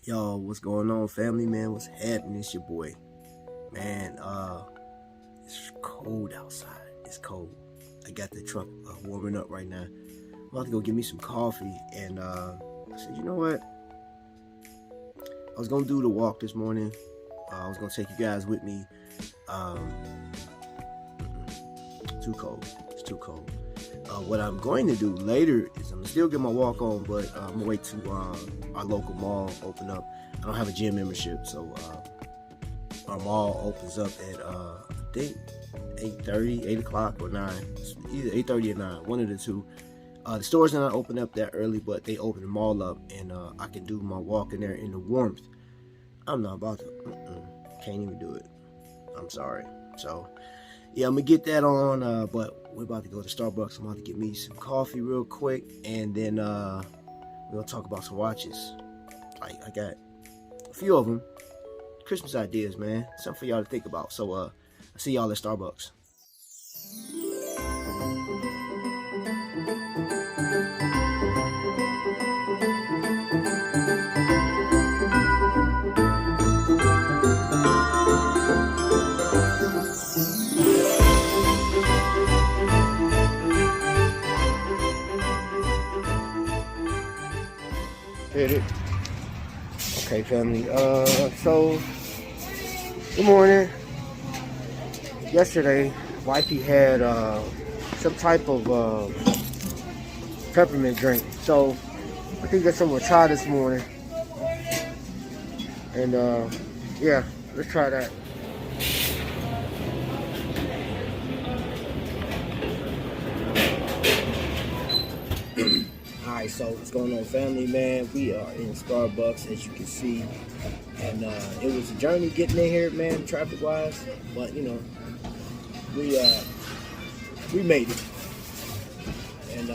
Yo, what's going on, family, man? What's happening? It's your boy, man. It's cold outside. It's cold. I got the truck warming up right now. I'm about to go get me some coffee, and I said, you know what? I was gonna do the walk this morning. I was gonna take you guys with me. Too cold. It's too cold. What I'm going to do later is I'm gonna still get my walk on, but I'm gonna wait to our local mall open up. I don't have a gym membership, so our mall opens up at I think 8:30, 8 o'clock or 9. It's either 8:30 or 9, one of the two. The store's not open up that early, but they open the mall up, and I can do my walk in there in the warmth. I'm not about to. Can't even do it. I'm sorry. So yeah, I'm gonna get that on, but we're about to go to Starbucks. I'm about to get me some coffee real quick, and then we're gonna talk about some watches. I got a few of them. Christmas ideas, man. Something for y'all to think about. So I'll see y'all at Starbucks. Hit it. Okay, family. So good morning. Yesterday, wifey had some type of peppermint drink. So I think that's something we'll try this morning. And yeah, let's try that. Alright, so what's going on, family, man? We are in Starbucks, as you can see, and it was a journey getting in here, man, traffic wise, but you know, we made it. And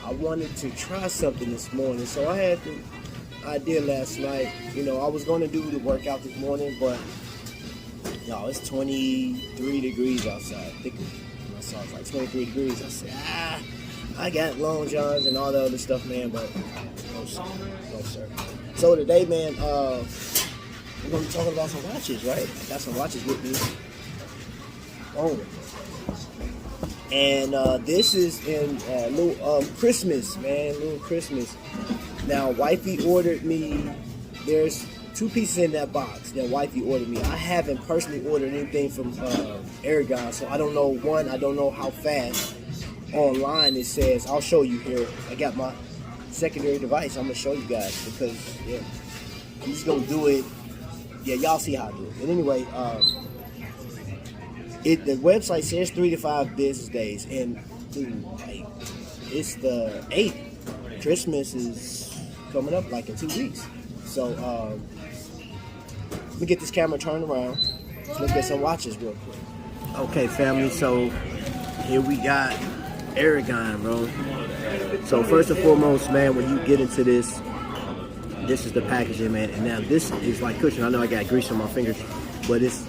I wanted to try something this morning, so I had the idea last night. You know, I was going to do the workout this morning, but y'all, it's 23 degrees outside. I think I saw it was like 23 degrees. I said, I got long johns and all the other stuff, man, but no sir, no sir. So today, man, we're gonna be talking about some watches, right? I got some watches with me. Oh, and this is in lieu of Christmas, man, little Christmas. Now, wifey ordered me. There's 2 pieces in that box that wifey ordered me. I haven't personally ordered anything from ARAGON, so I don't know. One, I don't know how fast. Online it says, I'll show you here. I got my secondary device. I'm gonna show you guys because yeah, I'm just gonna do it. Yeah, y'all see how I do it. But anyway, the website says 3 to 5 business days, and dude, like, it's the 8th. Christmas is coming up like in 2 weeks. So let me get this camera turned around. Let's look at some watches real quick. Okay, family. So here we got ARAGON, bro. So first and foremost, man, when you get into this is the packaging, man. And now this is like cushion. I know I got grease on my fingers, but it's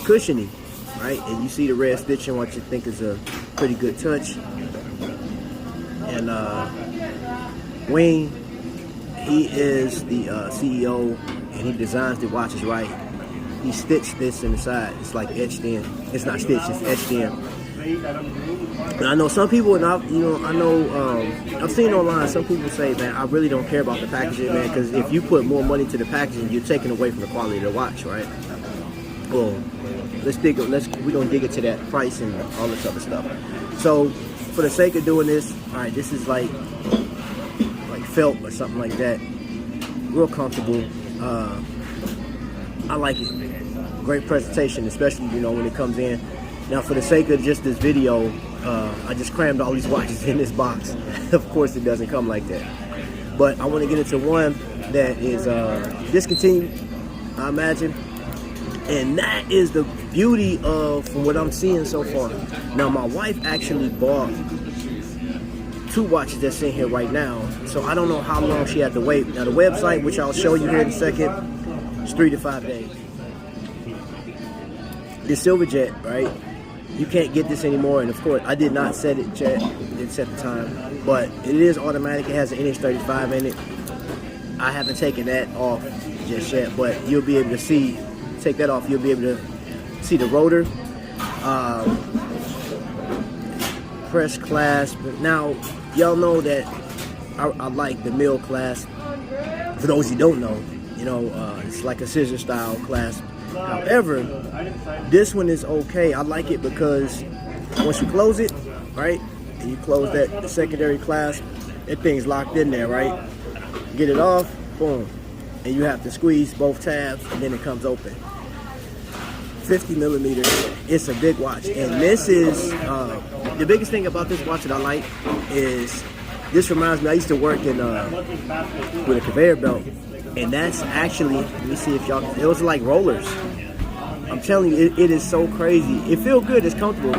cushiony, right? And you see the red stitching, what you think is a pretty good touch. And Wayne, he is the CEO, and he designs the watches, right? He stitched this in the side. It's like etched in. It's not stitched, it's etched in. And I know some people, and I've seen online, some people say, man, I really don't care about the packaging, man, because if you put more money to the packaging, you're taking away from the quality of the watch, right? Well, we're gonna dig into that price and all this other stuff. So, for the sake of doing this, all right, this is like felt or something like that, real comfortable. I like it. Great presentation, especially when it comes in. Now, for the sake of just this video, I just crammed all these watches in this box. Of course, it doesn't come like that. But I want to get into one that is discontinued, I imagine. And that is the beauty of, from what I'm seeing so far. Now, my wife actually bought 2 watches that's in here right now. So I don't know how long she had to wait. Now, the website, which I'll show you here in a second, is 3 to 5 days. The Silver Jet, right? You can't get this anymore, and of course, I did not set it, Jet. Didn't set the time, but it is automatic. It has an NH35 in it. I haven't taken that off just yet, but you'll be able to see, take that off, you'll be able to see the rotor. Press clasp. Now, y'all know that I like the mill clasp. For those who don't know, you know, it's like a scissor style clasp. However, this one is okay. I like it because once you close it, right, and you close that secondary clasp, that thing's locked in there, right? Get it off, boom, and you have to squeeze both tabs, and then it comes open. 50 millimeters. It's a big watch, and this is the biggest thing about this watch that I like is this reminds me. I used to work in with a conveyor belt. And that's actually, let me see if y'all, it was like rollers. I'm telling you, it is so crazy. It feels good, it's comfortable.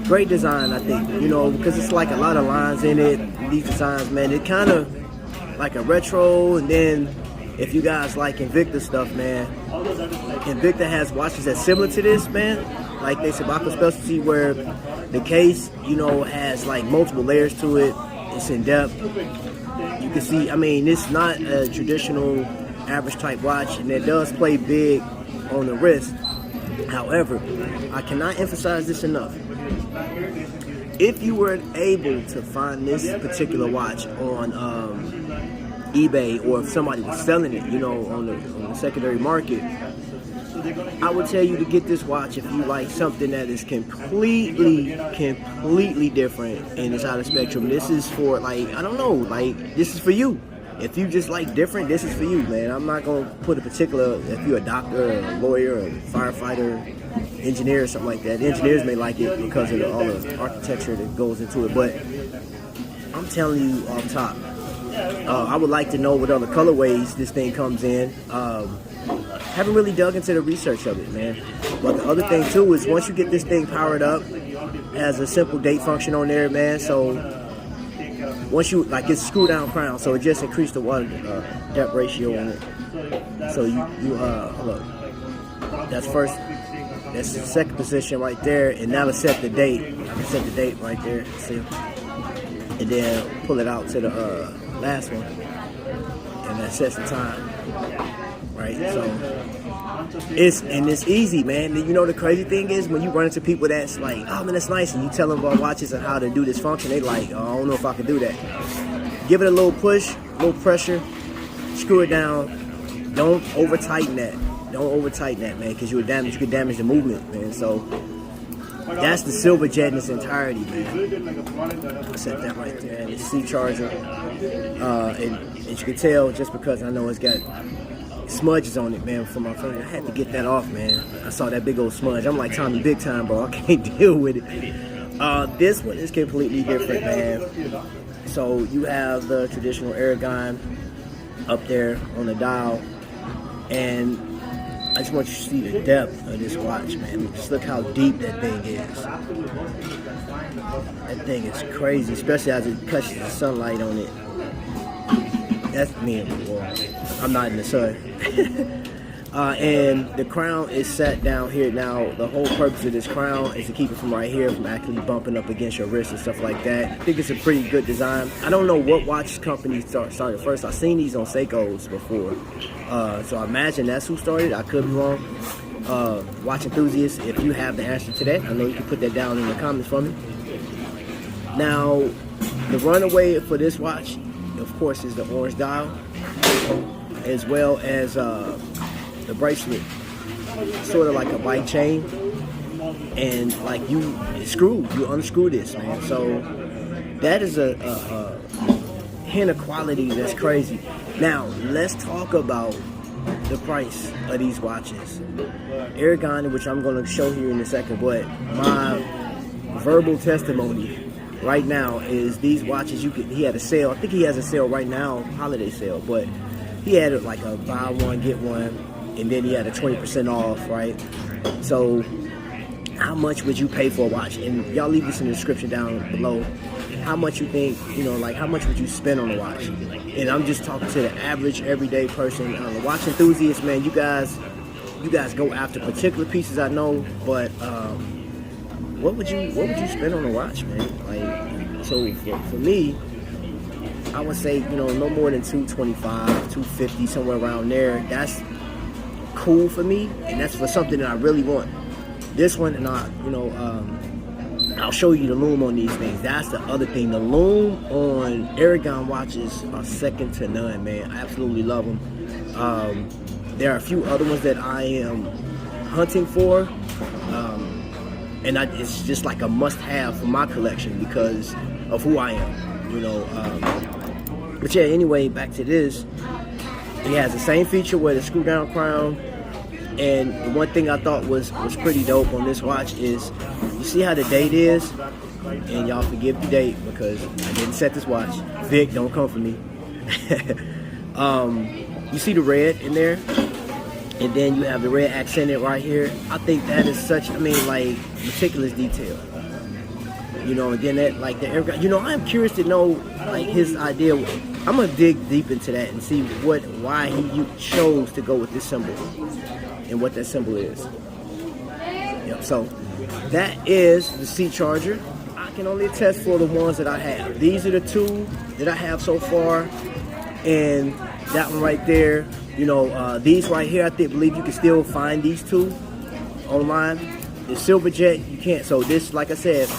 Great design, I think, you know, because it's like a lot of lines in it. These designs, man, it kind of like a retro. And then if you guys like Invicta stuff, man, Invicta has watches that's similar to this, man. Like they Sabako Specialty, where the case, you know, has like multiple layers to it. It's in depth. You can see, I mean, it's not a traditional average type watch, and it does play big on the wrist. However, I cannot emphasize this enough. If you were able to find this particular watch on eBay, or if somebody was selling it, you know, on the secondary market, I would tell you to get this watch if you like something that is completely different and it's out of spectrum. This is for, like, I don't know, like, this is for you. If you just like different, this is for you, man. I'm not going to put a particular, if you're a doctor, or a lawyer, or a firefighter, engineer, or something like that. The engineers may like it because of all the architecture that goes into it, but I'm telling you off top, I would like to know what other colorways this thing comes in. Haven't really dug into the research of it, man. But the other thing too is once you get this thing powered up, it has a simple date function on there, man. So once you, like, it's screw down crown, so it just increased the water depth ratio on it. So you look, that's first, that's the second position right there, and now to set the date. I can set the date right there, see, and then pull it out to the last one, and that sets the time. Right, so it's easy, man. You know, the crazy thing is when you run into people that's like, oh man, that's nice, and you tell them about watches and how to do this function, they like, oh, I don't know if I can do that. Give it a little push, a little pressure, screw it down. Don't over tighten that. Don't over tighten that, man, because you could damage the movement, man. So that's the silver jet in its entirety, man. I set that right there, and the C charger, and you can tell just because I know it's got smudges on it, man, for my finger. I had to get that off, man. I saw that big old smudge. I'm like, Tommy, big time, bro. I can't deal with it. This one is completely different, man. So you have the traditional ARAGON up there on the dial, and I just want you to see the depth of this watch, man. Just look how deep that thing is. That thing is crazy, especially as it catches the sunlight on it. That's me. Well, I'm not in the sun. And the crown is set down here. Now, the whole purpose of this crown is to keep it from right here, from actually bumping up against your wrist and stuff like that. I think it's a pretty good design. I don't know what watch company started first. I've seen these on Seiko's before. So I imagine that's who started. I could be wrong. Watch enthusiasts, if you have the answer to that, I know you can put that down in the comments for me. Now, the runaway for this watch, of course, is the orange dial, as well as the bracelet, sort of like a bike chain, and like you unscrew this, man. So that is a hint of quality that's crazy. Now let's talk about the price of these watches. ARAGON, which I'm going to show here in a second, but my verbal testimony right now is these watches, he had a sale. I think he has a sale right now, holiday sale, but he had like a buy one get one, and then he had a 20% off, right? So how much would you pay for a watch? And y'all leave this in the description down below. How much you think, you know, like how much would you spend on a watch? And I'm just talking to the average everyday person. The watch enthusiasts, man, you guys go after particular pieces, I know, but what would you spend on a watch, man? Like, so for me, I would say, you know, no more than 225, 250, somewhere around there. That's cool for me, and that's for something that I really want. This one, and I'll show you the loom on these things. That's the other thing. The loom on Aragon watches are second to none, man. I absolutely love them. There are a few other ones that I am hunting for, and it's just like a must-have for my collection because of who I am, you know. But yeah, anyway, back to this. It has the same feature with the screw down crown, and the one thing I thought was pretty dope on this watch is, you see how the date is, and y'all forgive the date because I didn't set this watch. Vic, don't come for me. You see the red in there, and then you have the red accented right here. I think that is such, like, meticulous detail. You know, and then that, like, I'm curious to know, like, his idea. I'm gonna dig deep into that and see why he chose to go with this symbol and what that symbol is. Yep. So that is the C charger. I can only attest for the ones that I have. These are the two that I have so far, and that one right there. You know, these right here, I believe you can still find these two online. The Silverjet, you can't. So this, like I said,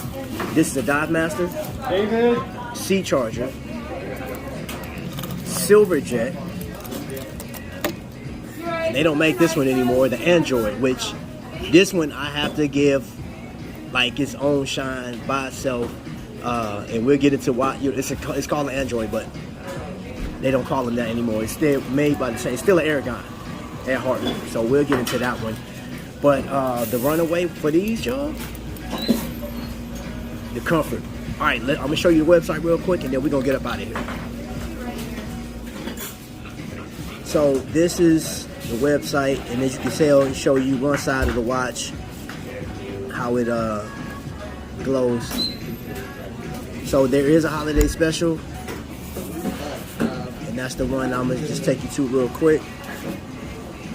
this is a Dive Master, David, C charger, Silverjet. And they don't make this one anymore, the Android, which this one I have to give like its own shine by itself. And we'll get into why it's called an Android, but they don't call them that anymore. It's still made by the same, it's still an Aragon at heart. So we'll get into that one. But the runaway for these, y'all, the comfort. All right, I'm gonna show you the website real quick, and then we're gonna get up out of here. So this is the website, and as you can tell, it show you one side of the watch, how it glows. So there is a holiday special, and that's the one I'm gonna just take you to real quick.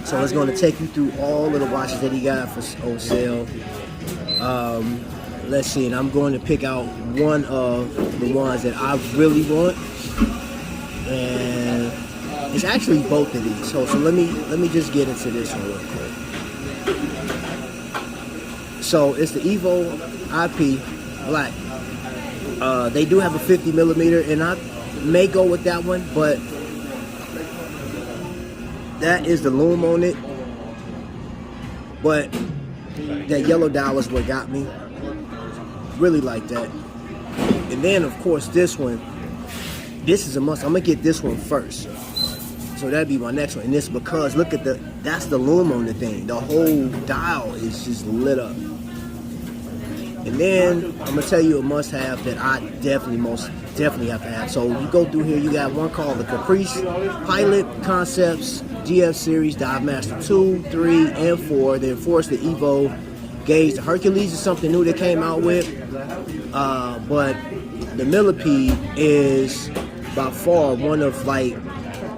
So it's going to take you through all of the watches that he got for on sale. Let's see, and I'm going to pick out one of the ones that I really want, and it's actually both of these. So let me just get into this one real quick. So it's the Evo IP Black. They do have a 50 millimeter, and I may go with that one, but that is the loom on it. But that yellow dial is what got me. Really like that. And then of course this one, this is a must. I'm gonna get this one first. So that'd be my next one. And this because look at that's the loom on the thing. The whole dial is just lit up. And then I'm gonna tell you a must-have that I most definitely have to have. So you go through here, you got one called the Caprice Pilot Concepts GF Series Dive Master 2, 3, and 4. Then of course the Evo Gauge. The Hercules is something new they came out with. But the Millipede is by far one of, like,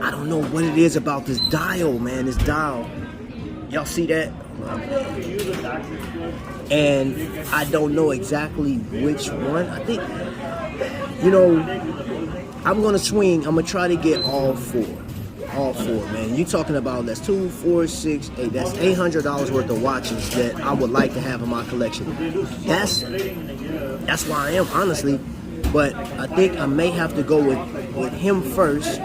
I don't know what it is about this dial, man. This dial. Y'all see that? And I don't know exactly which one. I think, you know, I'm gonna swing. I'm gonna try to get all four, man. You talking about that's 2, 4, 6, 8. That's $800 worth of watches that I would like to have in my collection. That's why I am, honestly. But I think I may have to go with him first.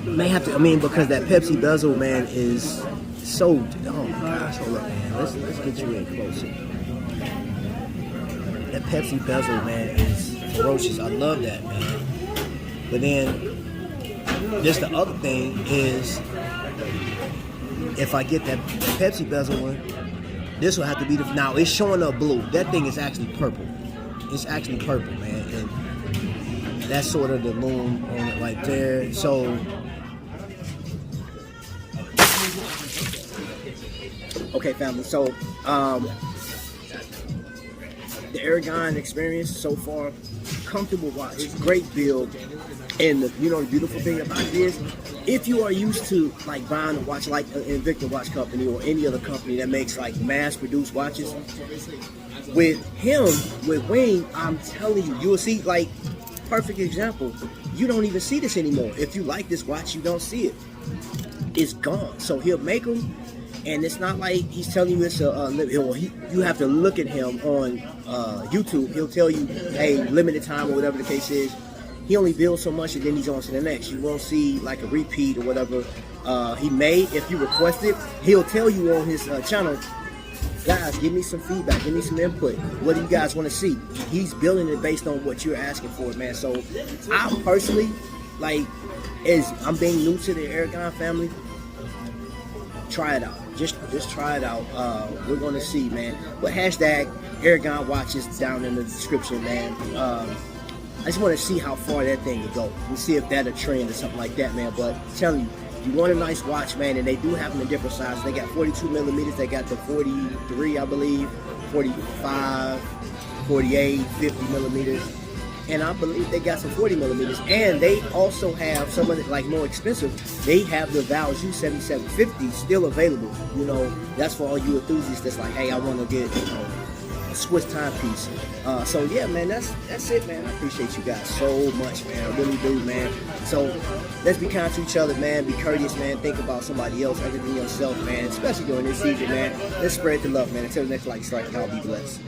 May have to. Because that Pepsi bezel, man, is so. Oh my gosh! Hold up, man. Let's get you in closer. That Pepsi bezel, man, is ferocious. I love that, man. But then, just the other thing is, if I get that Pepsi bezel one, this will have to be the. Now it's showing up blue. That thing is actually purple. It's actually purple, man, and that's sort of the loom on it right there. So. Okay, family, so the Aragon experience so far, comfortable watch, great build, and the beautiful thing about it is, if you are used to like buying a watch like Invicta Watch Company or any other company that makes like mass-produced watches, with him, with Wing, I'm telling you, you'll see like perfect example. You don't even see this anymore. If you like this watch, you don't see it. It's gone. So he'll make them, and it's not like he's telling you it's you have to look at him on YouTube. He'll tell you, hey, limited time or whatever the case is. He only builds so much and then he's on to the next. You won't see like a repeat or whatever he made. If you request it, he'll tell you on his channel, guys, give me some feedback, give me some input. What do you guys want to see? He's building it based on what you're asking for, man. So I personally, like, as I'm being new to the Aragon family, try it out. Just try it out. We're going to see, man. But hashtag Aragon Watches down in the description, man. I just want to see how far that thing will go. We'll see if that's a trend or something like that, man. But I'm telling you, you want a nice watch, man, and they do have them in different sizes. They got 42 millimeters. They got the 43, I believe, 45, 48, 50 millimeters. And I believe they got some 40 millimeters. And they also have some of the, like, more expensive. They have the Value 7750 still available. You know, that's for all you enthusiasts that's like, hey, I want to get, you know, a Swiss timepiece. So yeah, man, that's it, man. I appreciate you guys so much, man. I really do, man. So let's be kind to each other, man. Be courteous, man. Think about somebody else other than yourself, man. Especially during this season, man. Let's spread the love, man. Until the next like strike, y'all be blessed.